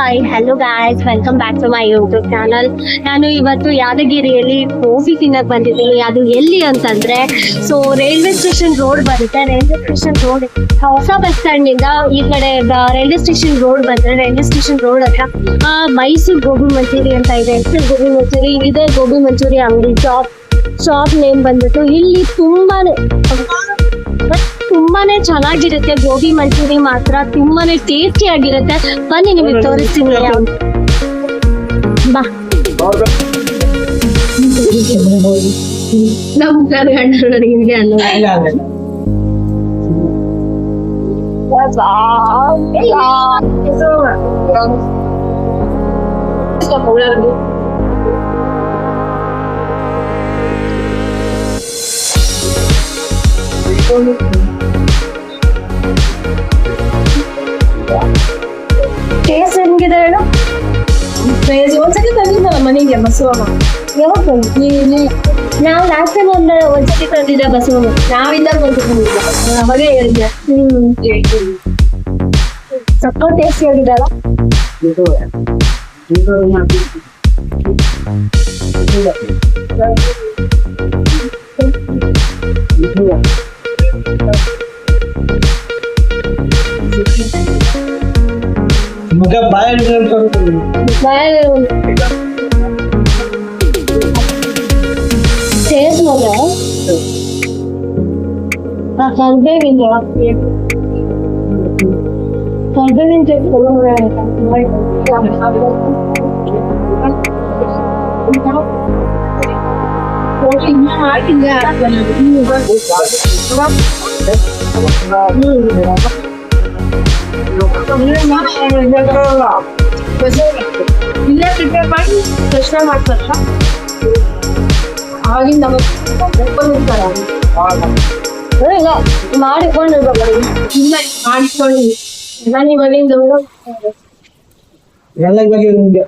Hi hello guys, welcome back to my YouTube channel. ನಾನು ಇವತ್ತು ಯಾದಗಿರಿಯಲ್ಲಿ ಗೋಬಿ ತಿನ್ನಕ್ ಬಂದಿದ್ದೀನಿ. ಅದು ಎಲ್ಲಿ ಅಂತಂದ್ರೆ, ಸೊ ರೈಲ್ವೆ ಸ್ಟೇಷನ್ ರೋಡ್ ಬರುತ್ತೆ. ರೈಲ್ವೆ ಸ್ಟೇಷನ್ ರೋಡ್ ಹೊಸ ಬಸ್ ಸ್ಟ್ಯಾಂಡ್ ಇಂದ ಈ ಕಡೆ ರೈಲ್ವೆ ಸ್ಟೇಷನ್ ರೋಡ್ ಬಂದ್ರೆ, ರೈಲ್ವೆ ಸ್ಟೇಷನ್ ರೋಡ್ ಹತ್ರ ಮೈಸೂರು ಗೋಬಿ ಮಂಚೂರಿ ಅಂತ ಇದೆ. ಹೆಸರು ಗೋಬಿ ಮಂಚೂರಿ ಇದೆ. ಗೋಬಿ ಮಂಚೂರಿ ಅಂಗಡಿ ಶಾಪ್ ನೇಮ್ ಬಂದ್ಬಿಟ್ಟು. ಇಲ್ಲಿ ತುಂಬಾನೇ ಚೆನ್ನಾಗಿರುತ್ತೆ ಗೋಬಿ ಮಂಚೂರಿ, ಮಾತ್ರ ತುಂಬಾನೇ ಟೇಸ್ಟಿ ಆಗಿರುತ್ತೆ. ಬನ್ನಿ ನಿಮಗೆ ತೋರಿಸ್ತೀನಿ. ಬಾ, ನಮ್ ಕರ್ನಾಟಕರಿಗೆ ಟೇಸ್ಟ್ ಹೆಂಗಿದೆ ಹೇಳು. ಒಂದ್ಸತಿ ತಂದಿದ್ದಲ್ಲ ಮನೆಗೆ ಬಸವಮ್ಮ. ಯಾವಾಗ ಬಂದ್ವಿ? ನಾವು ಲಾಸ್ಟ್ ಟೈಮ್ ಒಂದ್ಸತಿ ತಂದಿದ್ದೆ ಬಸವಣ್ಣ. ನಾವಿದ್ದಾಗ ಬಂದಿದ್ದ ಅವಾಗೇ ಹೇಳಿದ್ದೆ. ಸಕ್ಕ ಟೇಸ್ಟಿ ಆಗಿದಲ್ಲ. मग बाहेर ಟೇಸ್ಟ್ ನೋಡ ಕರ್ಬೇವಿನ ಇಲ್ಲೇ ಪ್ರಿಪೇರ್ ಮಾಡಿ ದರ್ಶನ ಮಾಡ್ತಾರ. ಆವಾಗಿಂದ ಮಾಡಿಕೊಂಡು ಇಲ್ಲ ಮಾಡಿಕೊಳ್ಳಿ. ನಾನು ಇವಾಗಿಂದ ಎಲ್ಲ ಬಗ್ಗೆ ನಿಮ್ಗೆ